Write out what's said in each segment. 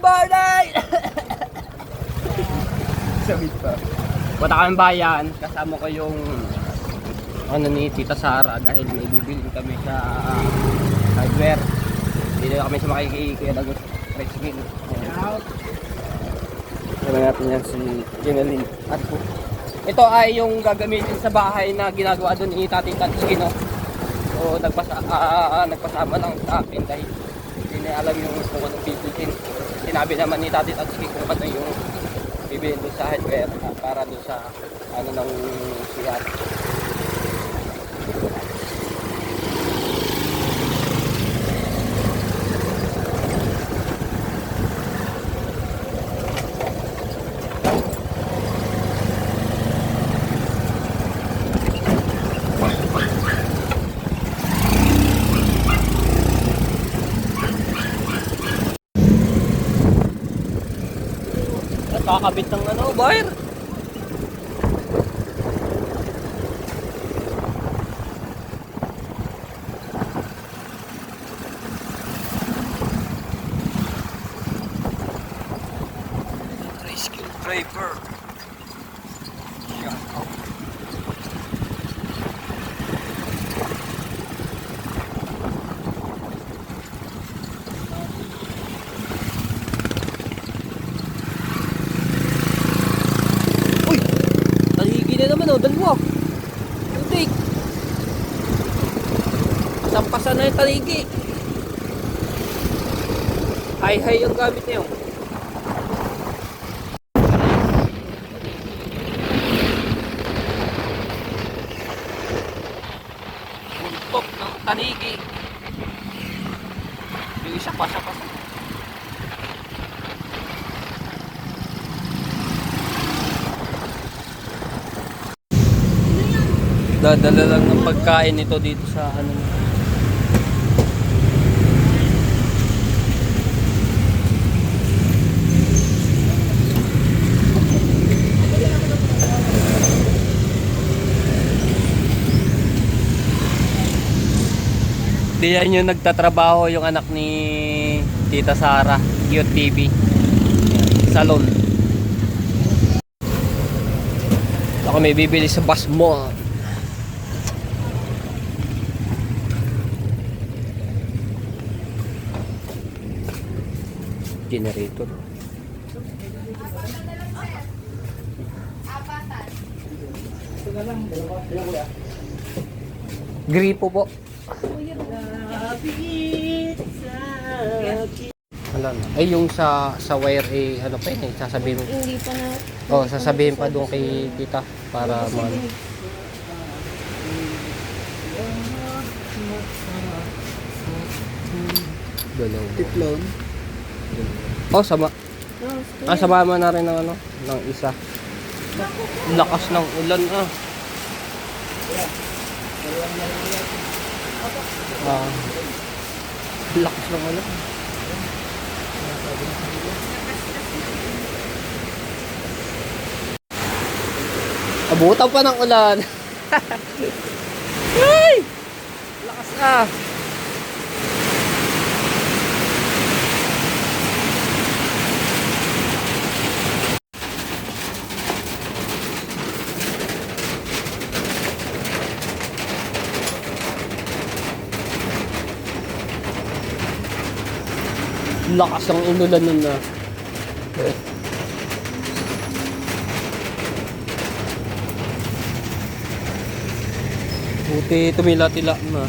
morning! Sabit pa. Punta kami bayan, kasama ko yung ano ni Tita Sara dahil may bibili kami sa hardware. Hindi na kami sa makikikuya na tricycle. Kaya natin yan si Jeneline at po. Ito ay yung gagamitin sa bahay na ginagawa doon ni Tati Tatsky, no? So nagpasama lang sa akin dahil hindi na alam yung kung anong bibilin. Sinabi naman ni Tati Tatsky kung ano yung bibilin doon sa hardware para doon sa ano ng siyat. Kakabit ng ano, wire. Tricycle driver. Hindi naman oh, dalawa. Tuntik. Pasampasan na yung taligi. Hay-hay yung gamit niyo. Buntok ng taligi. Yung isa pasa-pasa. Dadala lang ng pagkain ito dito sa ano. Diyan yung nagtatrabaho yung anak ni Tita Sara, Cute TV. Salon. Ako may bibili sa bus mall. Generator. Gripo po. Wala na. Ay yung sa wire eh ano pa yun eh sasabihin mo. Hindi pa na. Oh, sasabihin pa doon kay Tita para man. Tiklon. Oh, sama. Sama na rin ng ano, ng isa. Lakas ng ulan ah. Lakas ng ulan. Abutan pa ng ulan. Ay! Lakas ah. Lakas ang inulan nun na. Buti tumila-tila na.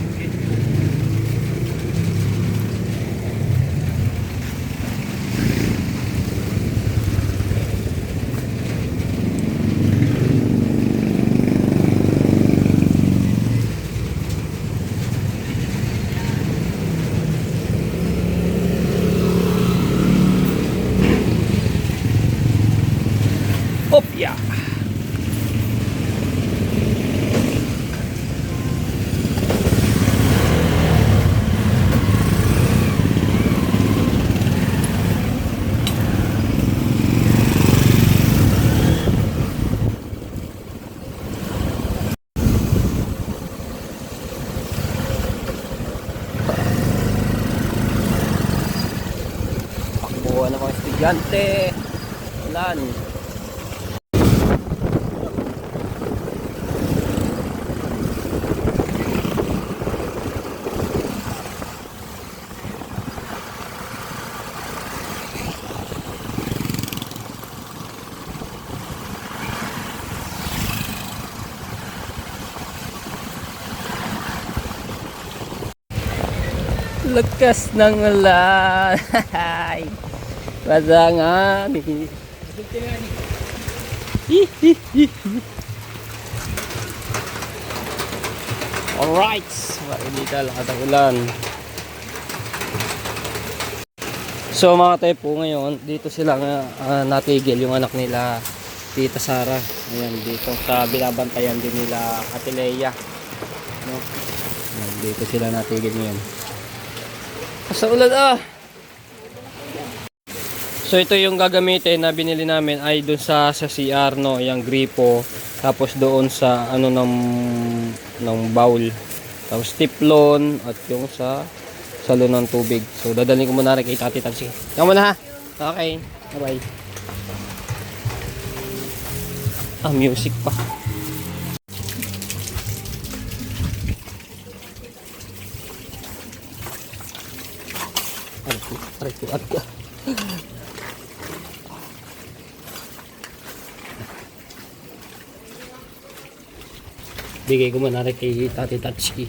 Opya. Kuha ng mga estudyante. Ulan. Lakas ng ulan. Pasangan. Alright. Mainit na lakas ng ulan. So mga tepo, ngayon dito sila natigil yung anak nila Tita Sara. Ayan, dito sa binabantayan din nila Ate Leia, no? Ayan, dito sila natigil ngayon sa ulan. So ito yung gagamitin na binili namin ay doon sa CR, no, yung gripo, tapos doon sa ano ng bowl, tapos tiplon at yung sa salon ng tubig. So dadalhin ko muna rin kay Tati Tansi. Ikaw muna ha. Okay. Bye bye. Music pa. Aray ko. Bigay ko muna rin kay Tati Tatsuki.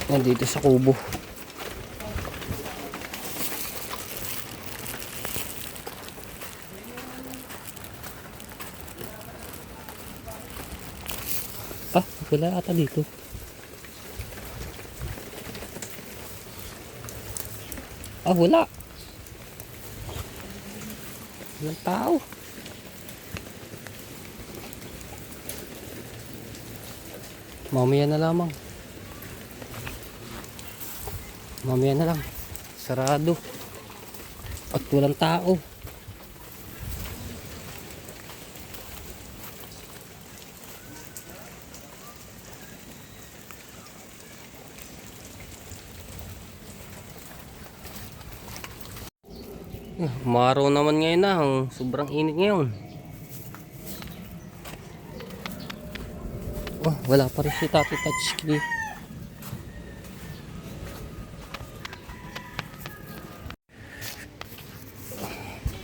Nandito sa kubo. Wala ata dito. Wala. Walang tao. Mamaya na lamang. Mamaya na lang. Sarado. At walang tao. Maraw naman ngayon na. Sobrang init ngayon. Wala pa rin si Tati Tatsuki.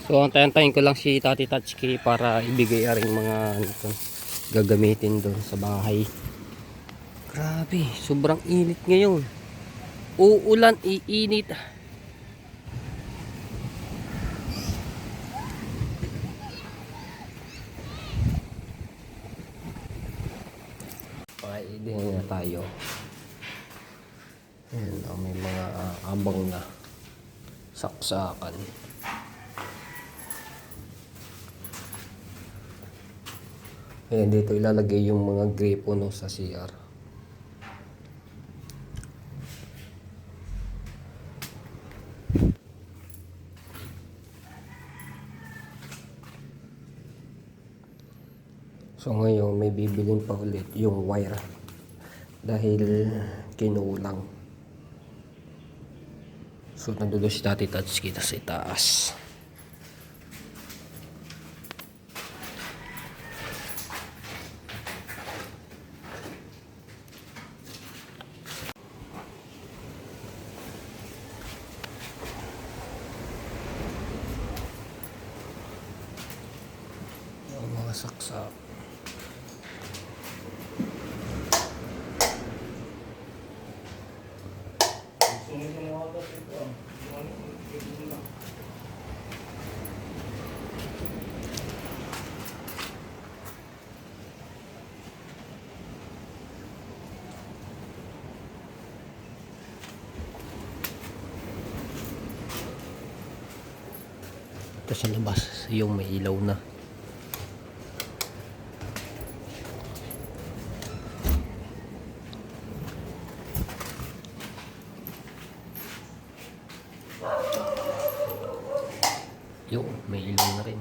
So antayin ko lang si Tati Tatsuki para ibigay aring mga gagamitin doon sa bahay. Grabe, sobrang init ngayon. Uulan, iinit. Din na tayo. Ayan, may mga abang na saksakan. Ayan, dito ilalagay yung mga gripo, no, sa CR. So ngayon may bibilin pa ulit yung wire dahil kinulang. So nandulo si Tati Tatsuki sa itaas. Ang mga saksak. Ito sa labas yung may ilaw na. Yung may ilaw na rin.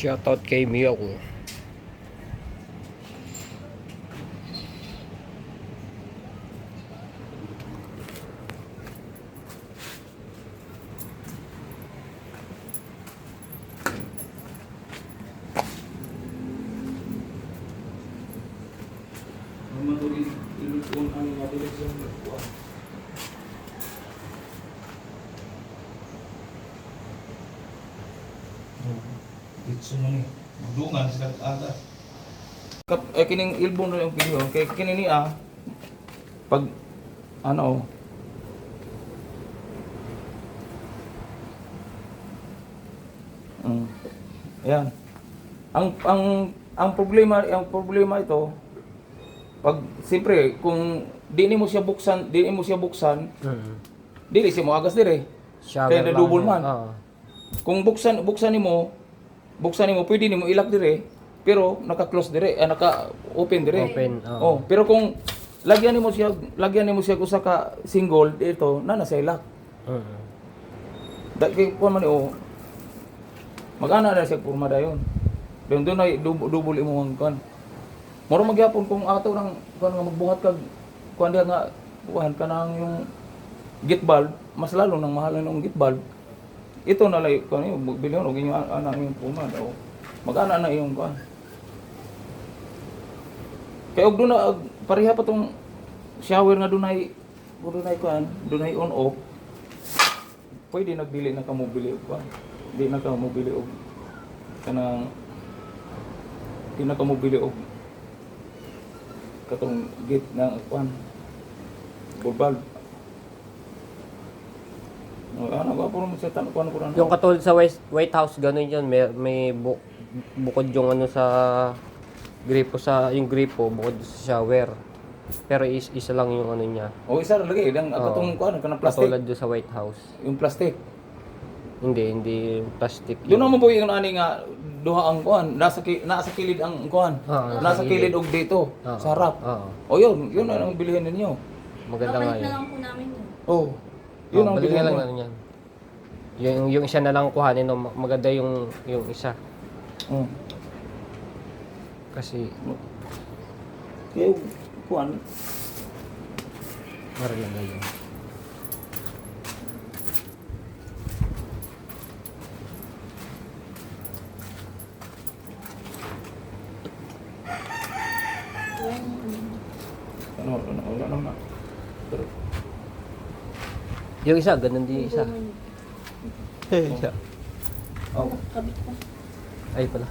Shoutout kay Miyako. Itso mo ni. Budungan sila aga. Kining ilbon na yung video. Kay kining niya, pag ano, ayan. Ang problema ito, pag siyempre kung di mo siya buksan, dili siya mo agas dire. Kaya na double man. Kung buksan nimo, pwede nimo ilak dire, pero naka-close dire, naka-open dire. Open, Oh, pero kung lagyan nimo siya usa ka single dito, na sa ilak. Dahil kung man mag-ana na siya porma dayon. Doon ay double imo ang kan. Moro magyapon kung ato nang kuan nga magbuhat kag kuan diha nga kuan ka nang yung gate valve, mas lalo nang mahal ng gate valve. Ito na lay kuan yung bilyon og inyo ana yung porma daw. Mag-ana na yung kuan. Kay og doon na pareha pa tong shower nga dunay kuan, dunay on off. Pwede nagbili na kamo bili og kuan. Di na kamo bili og kanang di na kamo bili og katong gate na kuan. Bulbal. Ano ba puro sa tan kuan kuran. Yung katulad sa White House, ganun yun. May bukod yung ano sa gripo, yung gripo bukod sa shower. Pero isa lang yung ano niya. O isa ra lagi dang katong kuan kanang plastic. Katulad doon sa White House. Yung plastic. Hindi plastic. Doon naman po yung ani nga duha ang kuan, nasa kilid ang kuan. Nasa kilid og dito sa harap. O yun na ang bilihin ninyo. Maganda nga Babalik na yun. lang po namin yun. Oh. Yun ang Balik bilihin na lang mo. natin yan. Yung isa na lang kuhanin, no? Maganda yung isa. Oh. Kasi Kaya kuan maraganda yun. wala naman. Pero Yung isa, ganun din yung isa. Isa. oh, Kabit ko. Ay pala.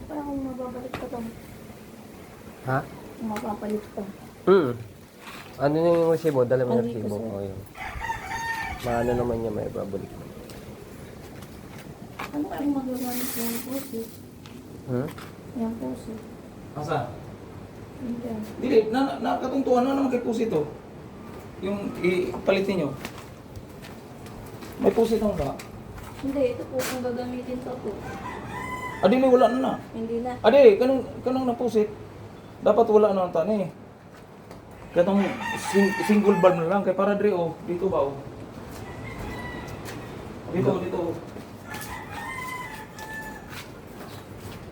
Parang kung mababalik ko to. Ha? Kung mapapalit ko. Ano na yung resibo? Dala mo yung Ay, resibo. kasi- O yun. Maano naman niya, may babalik. Ano kayong magagamit yung pusi? Yung pusi. asa? Hindi. Dili nakatungtuhan na naman kay pusit to. Yung ipalit niyo. May pusit mo ba? Hindi, ito po kung gagamitin to po. Dili wala na. Hindi na. Dili kanang na pusit. Dapat wala na ang tani. Katong single bulb na lang kay para dre dito ba Dito.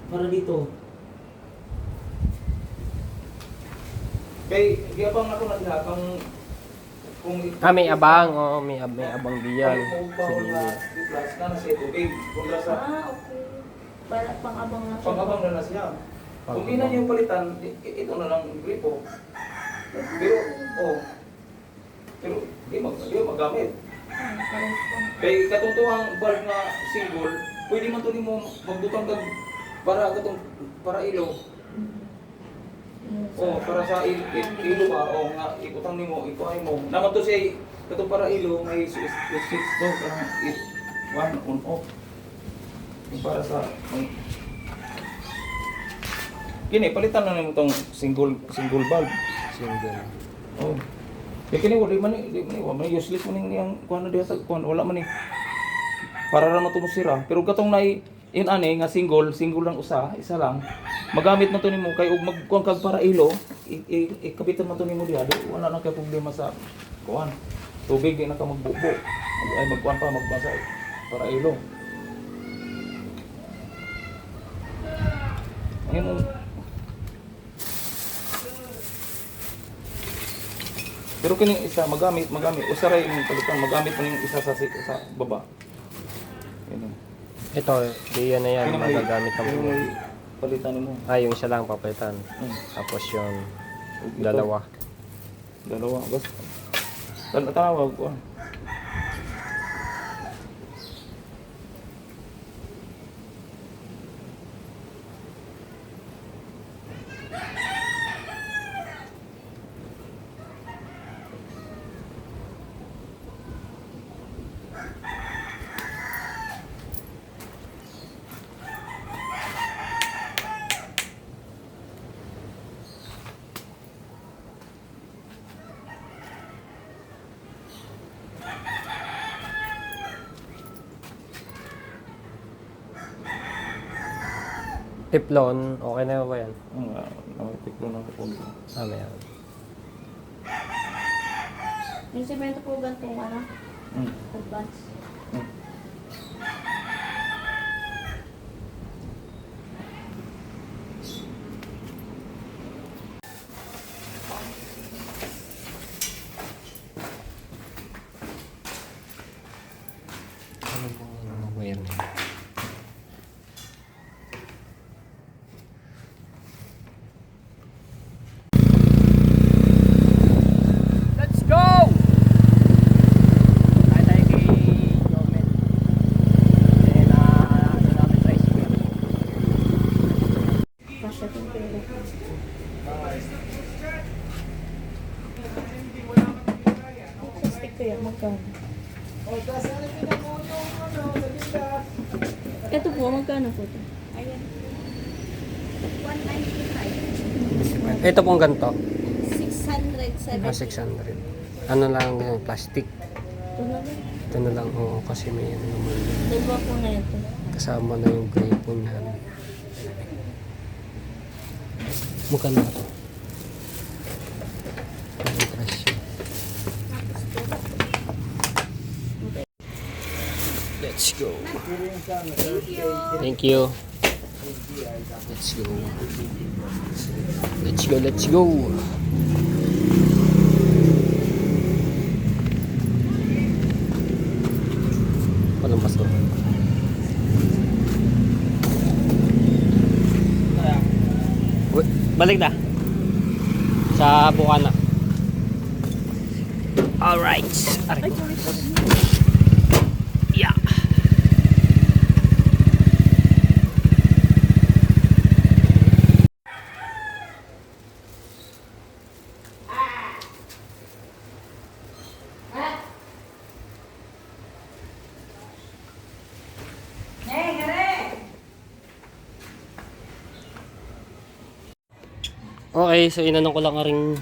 Para dito. Kay giyabang ako na diha kung May abang. Oo, may abang diyan. Sige. Plus na sa tubig. Kung sa Okay. Para pang-abang na siya. pang-abang na siya. Kung ina niyo palitan, ito na lang ang gripo. Pero di magamit. Parang po. Kay katungtuhang bulb nga single, pwede man to nimo magbutang kag para ilo. Para sa ilo ba nga ibutang nimo, ikuhay mo. Naman to siya katong para ilo may switch to parang one on off. Yung para sa kini palitan na nimo tong single bulb. Single. Oh. Kaya kini wala useless man yang kuan na diha sa kuan wala man ni. Para ra man to sira. Pero katong nay ani nga single lang isa lang. Magamit man to nimo kay ug magkuan kag para ilo, ikabitan man to nimo diha. Wala na kay problema sa kuan. Tubig di na ka magbubo. Ay magkuan sa para ilo. Ayun oh. Pero kini isa magamit usaray yung palitan magamit mo yung isa sa baba. Ayun oh. Ito, di yan na yan. Kini may- Magagamit kini ang may palitan mo. yung isa lang papalitan. Tapos yung Ito, dalawa. Dalawa. Basta. Tawag ko. Tiplon, okay na ba yan? Tiklo ng kapon. Meron. Yung semento po ganitong ano? Mm. Advance. Ano ba yan? Let's go! Tayo tayo kay Jomel. Then, ano namin tricycle. Kasya itong pera. Sa stick ko yan, magkano? Ito po, magkano po ito? Ayan. 195. Ito pong ganito. 670. 600. Ano lang yung plastic. Ito na lang. Ito na lang, oo, kasi may ano naman. Dalawa po na ito. Kasama na yung grape niya. Magkano ito? Ang presyo. Let's go. Thank you. Let's go. Let's go, let's go. Walang pasto. Balik na. Sa Bukana. Alright. Aray. Yeah. Okay, so inanong ko lang nga ring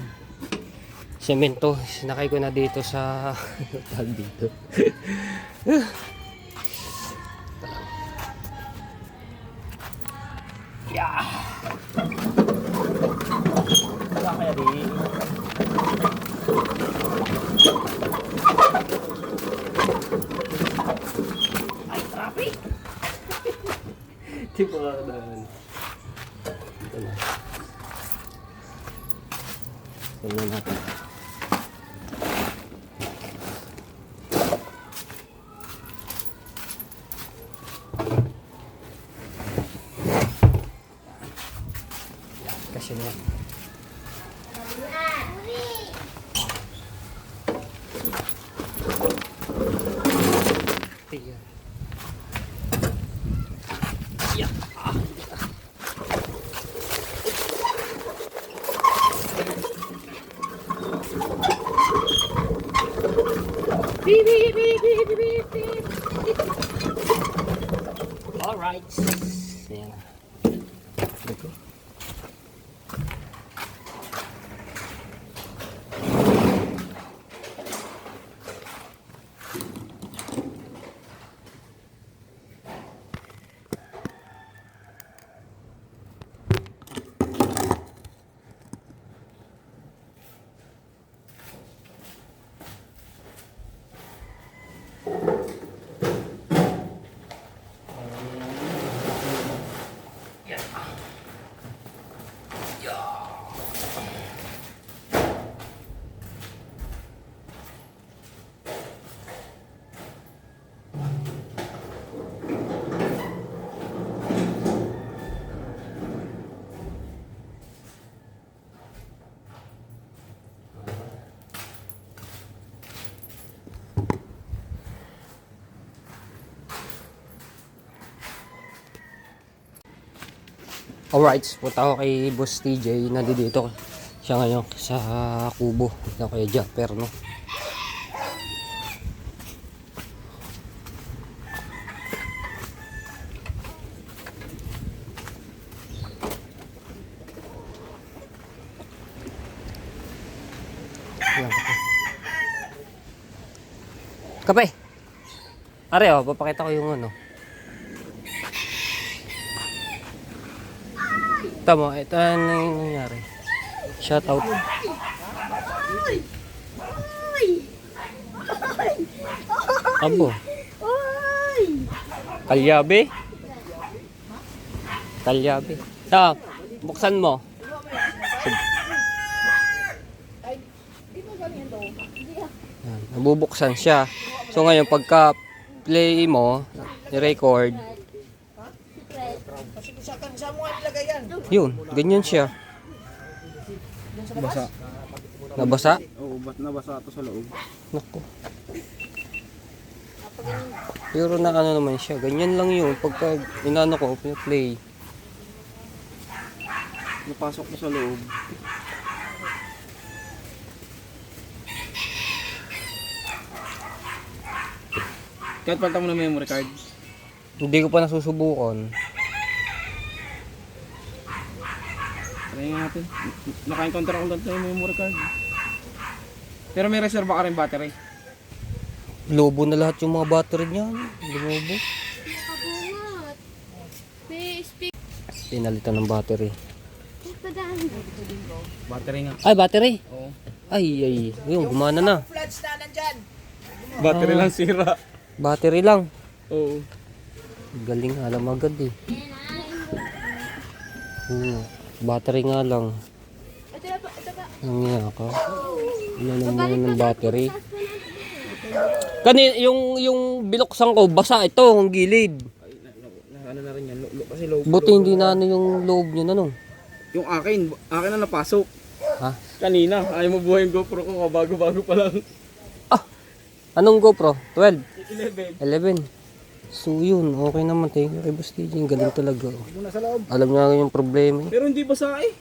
semento. Sinakay ko na dito sa tag dito. Yeah. Wala kaya di. Ay, traffic. Tipo ka naman. Ito na. Tingnan natin. Kasi na. Tiyan. Yeah. Beep, beep, beep, beep, beep, beep. All right. Ayan. Ito. Alright, punta ako kay Boss TJ. Nandito siya ngayon sa Kubo. Na kay Japper, no? Yan, kape. Are, oh, papakita ko yung ano. Tama, ito na yung nangyari. Shout out. Abo. Kalyabe. Kalyabe. Ta, buksan mo. Yan, nabubuksan siya. So ngayon pagka play mo, i-record. Yun, ganyan siya. Basa. Nabasa? Oo, nabasa ito sa loob. Naku. Pero na ano naman siya, ganyan lang yun. Pagka inano ko, play. Napasok na sa loob. Kahit palitan mo na memory card. Hindi ko pa nasusubukan. Try natin. Naka-encounter ako dito yung memory card. Pero may reserva ka rin battery. Lobo na lahat yung mga battery niya. Lumobo. Nakabungat. May speak. Pinalitan ng battery. Padaan. Battery nga. Ay, battery! Oo. Ay, yun, gumana na. Battery lang sira. Battery lang. Oo. Galing, alam agad eh. Battery nga lang. Nangyaya ka. Ano naman ng battery? Yung binuksan ko, basa ito, ang gilid. Ano na rin yan. Kasi low. Buti hindi na ano yung loob niya na no. Yung akin na napasok. Ha? Kanina, ayaw mo buhay yung GoPro ko, bago-bago pa lang. Anong GoPro? 12? 11. 11? So yun, okay naman. Thank you kay Boss TJ. Galing talaga. Muna sa loob. Alam niya yung problema eh. Pero hindi basa eh.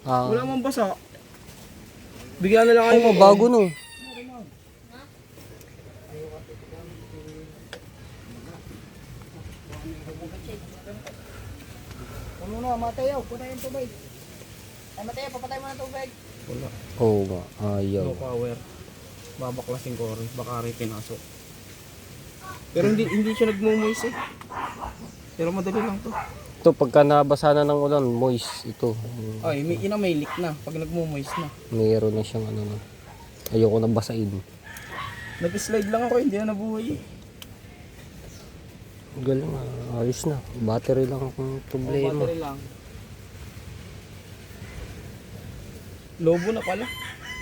Ah, Wala mang basa. Bigyan na lang kayo. oh, bago no. Ano na, Mateo, punta yung tubig. Ay, Mateo, papatay mo ng tubig. Wala. Oo nga, ayaw. No power. Babaklasin ko rin. Baka rin pinasok. Pero hindi siya nagmumoist eh. Pero madali lang to. Ito, pagka nabasa na ng ulan, moist ito. Ay, may leak na. Pag nagmumoist na. Mayroon na siyang ano na. Ayoko na basain. Nag-slide lang ako, hindi na nabuhay eh. Galing, ayos na. Battery lang ang problema. Battery lang. Lobo na pala.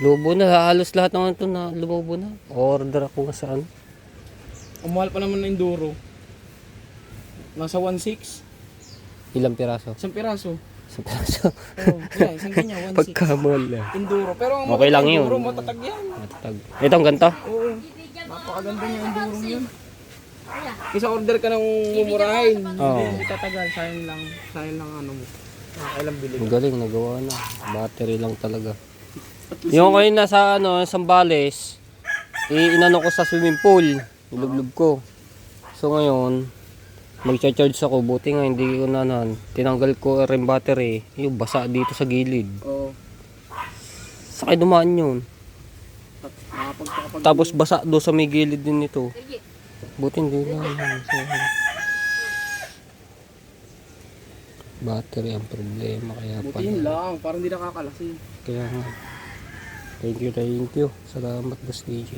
Lobo na, halos lahat naman ito na lumobo na. Order ako nga saan. Ang mahal pa naman ng Enduro. Nasa 1.6. Ilang piraso? Isang piraso. Sa piraso. Oo, yeah, isang ganyan, 1.6. Pagkamol na. Enduro. Pero ang Okay lang Enduro, yun. matatag yan. Matatag. Itong ganito? Oo. Napakaganda niya Enduro yun. Kisa order ka ng mumurahin. Oo. Hindi tatagal. Sayang lang ano mo. Kailang bili. Ang galing, nagawa na. Battery lang talaga. Yung kayo nasa ano, Sambales, inano ko sa swimming pool. Ilublob ko. So ngayon, mag-charge ako. Buti nga hindi ko nanan. Tinanggal ko rin battery. Yung basa dito sa gilid. Oo. Sakay dumaan yun. Nakapagpakapag. Tapos basa doon sa may gilid din nito. Buti hindi na. So, battery ang problema. Kaya Buti yun lang. Parang hindi nakakalasin. Kaya nga. Thank you. Salamat, Boss DJ.